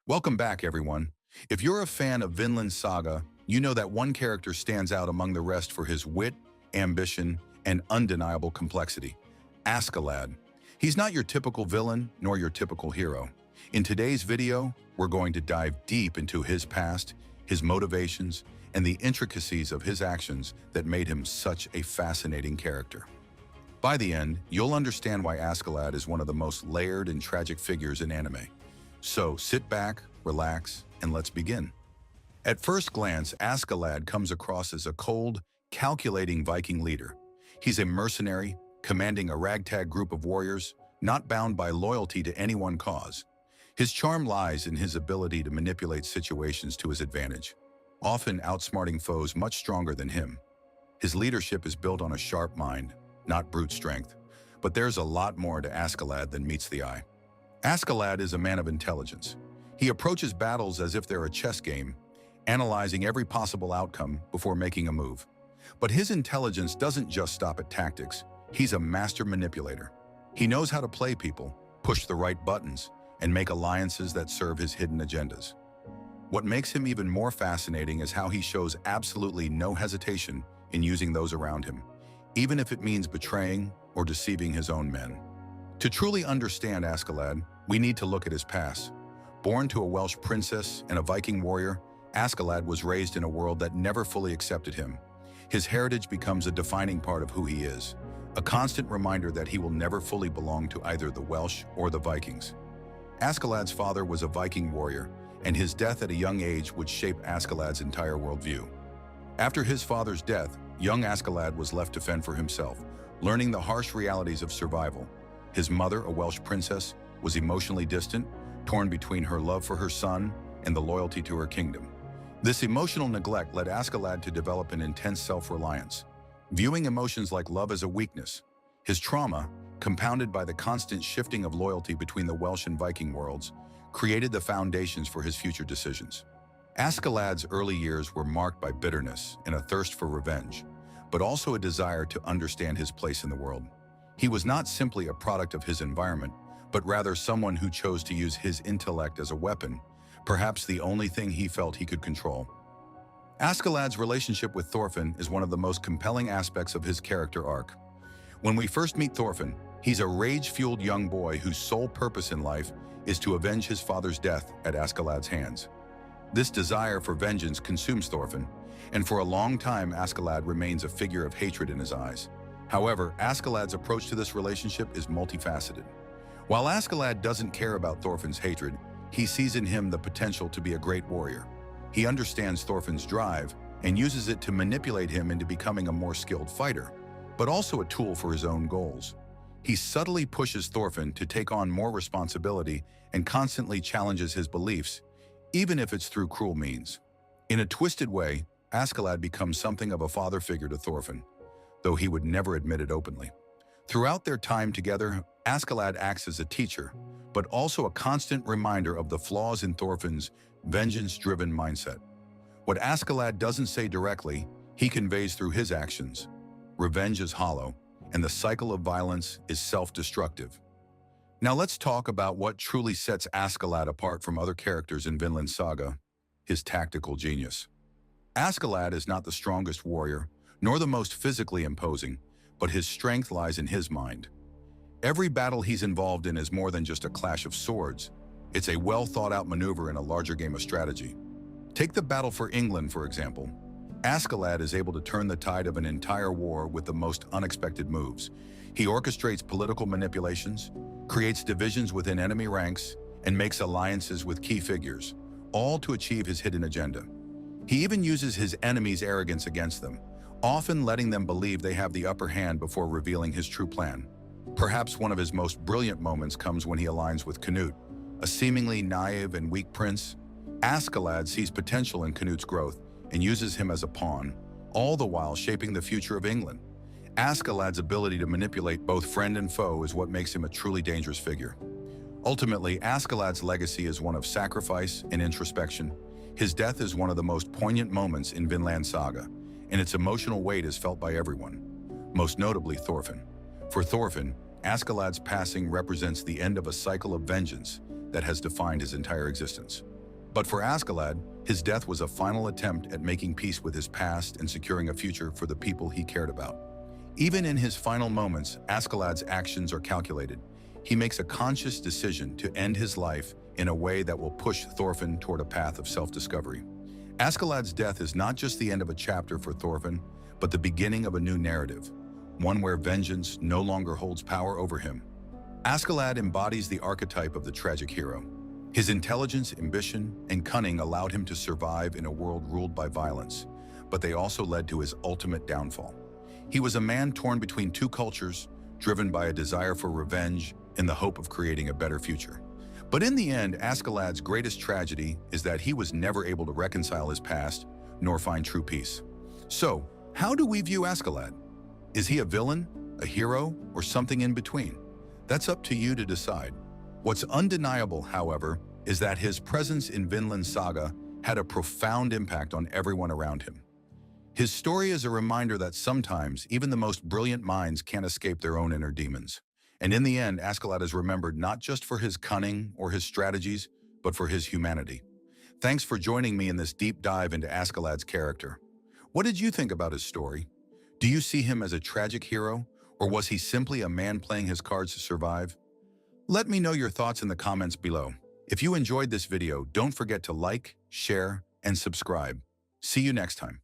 Welcome back, everyone. If you're a fan of Vinland Saga, you know that one character stands out among the rest for his wit, ambition, and undeniable complexity. Askeladd. He's not your typical villain, nor your typical hero. In today's video, we're going to dive deep into his past, his motivations, and the intricacies of his actions that made him such a fascinating character. By the end, you'll understand why Askeladd is one of the most layered and tragic figures in anime. So sit back, relax, and let's begin. At first glance, Askeladd comes across as a cold, calculating Viking leader. He's a mercenary, commanding a ragtag group of warriors, not bound by loyalty to any one cause. His charm lies in his ability to manipulate situations to his advantage, often outsmarting foes much stronger than him. His leadership is built on a sharp mind, not brute strength. But there's a lot more to Askeladd than meets the eye. Askeladd is a man of intelligence. He approaches battles as if they're a chess game, analyzing every possible outcome before making a move. But his intelligence doesn't just stop at tactics. He's a master manipulator. He knows how to play people, push the right buttons, and make alliances that serve his hidden agendas. What makes him even more fascinating is how he shows absolutely no hesitation in using those around him, even if it means betraying or deceiving his own men. To truly understand Askeladd, we need to look at his past. Born to a Welsh princess and a Viking warrior, Askeladd was raised in a world that never fully accepted him. His heritage becomes a defining part of who he is, a constant reminder that he will never fully belong to either the Welsh or the Vikings. Askeladd's father was a Viking warrior, and his death at a young age would shape Askeladd's entire worldview. After his father's death, young Askeladd was left to fend for himself, learning the harsh realities of survival. His mother, a Welsh princess, was emotionally distant, torn between her love for her son and the loyalty to her kingdom. This emotional neglect led Askeladd to develop an intense self-reliance, viewing emotions like love as a weakness. His trauma, compounded by the constant shifting of loyalty between the Welsh and Viking worlds, created the foundations for his future decisions. Askeladd's early years were marked by bitterness and a thirst for revenge, but also a desire to understand his place in the world. He was not simply a product of his environment, but rather someone who chose to use his intellect as a weapon, perhaps the only thing he felt he could control. Askeladd's relationship with Thorfinn is one of the most compelling aspects of his character arc. When we first meet Thorfinn, he's a rage-fueled young boy whose sole purpose in life is to avenge his father's death at Askeladd's hands. This desire for vengeance consumes Thorfinn, and for a long time Askeladd remains a figure of hatred in his eyes. However, Askeladd's approach to this relationship is multifaceted. While Askeladd doesn't care about Thorfinn's hatred, he sees in him the potential to be a great warrior. He understands Thorfinn's drive and uses it to manipulate him into becoming a more skilled fighter, but also a tool for his own goals. He subtly pushes Thorfinn to take on more responsibility and constantly challenges his beliefs, even if it's through cruel means. In a twisted way, Askeladd becomes something of a father figure to Thorfinn, though he would never admit it openly. Throughout their time together, Askeladd acts as a teacher, but also a constant reminder of the flaws in Thorfinn's vengeance-driven mindset. What Askeladd doesn't say directly, he conveys through his actions. Revenge is hollow, and the cycle of violence is self-destructive. Now let's talk about what truly sets Askeladd apart from other characters in Vinland Saga: his tactical genius. Askeladd is not the strongest warrior, nor the most physically imposing, but his strength lies in his mind. Every battle he's involved in is more than just a clash of swords. It's a well-thought-out maneuver in a larger game of strategy. Take the battle for England, for example. Askeladd is able to turn the tide of an entire war with the most unexpected moves. He orchestrates political manipulations, creates divisions within enemy ranks, and makes alliances with key figures, all to achieve his hidden agenda. He even uses his enemies' arrogance against them, often letting them believe they have the upper hand before revealing his true plan. Perhaps one of his most brilliant moments comes when he aligns with Canute, a seemingly naive and weak prince. Askeladd sees potential in Canute's growth and uses him as a pawn, all the while shaping the future of England. Askeladd's ability to manipulate both friend and foe is what makes him a truly dangerous figure. Ultimately, Askeladd's legacy is one of sacrifice and introspection. His death is one of the most poignant moments in Vinland Saga, and its emotional weight is felt by everyone, most notably Thorfinn. For Thorfinn, Askeladd's passing represents the end of a cycle of vengeance that has defined his entire existence. But for Askeladd, his death was a final attempt at making peace with his past and securing a future for the people he cared about. Even in his final moments, Askeladd's actions are calculated. He makes a conscious decision to end his life in a way that will push Thorfinn toward a path of self-discovery. Askeladd's death is not just the end of a chapter for Thorfinn, but the beginning of a new narrative, one where vengeance no longer holds power over him. Askeladd embodies the archetype of the tragic hero. His intelligence, ambition, and cunning allowed him to survive in a world ruled by violence, but they also led to his ultimate downfall. He was a man torn between two cultures, driven by a desire for revenge in the hope of creating a better future. But in the end, Askeladd's greatest tragedy is that he was never able to reconcile his past nor find true peace. So, how do we view Askeladd? Is he a villain, a hero, or something in between? That's up to you to decide. What's undeniable, however, is that his presence in Vinland Saga had a profound impact on everyone around him. His story is a reminder that sometimes even the most brilliant minds can't escape their own inner demons. And in the end, Askeladd is remembered not just for his cunning or his strategies, but for his humanity. Thanks for joining me in this deep dive into Askeladd's character. What did you think about his story? Do you see him as a tragic hero, or was he simply a man playing his cards to survive? Let me know your thoughts in the comments below. If you enjoyed this video, don't forget to like, share, and subscribe. See you next time.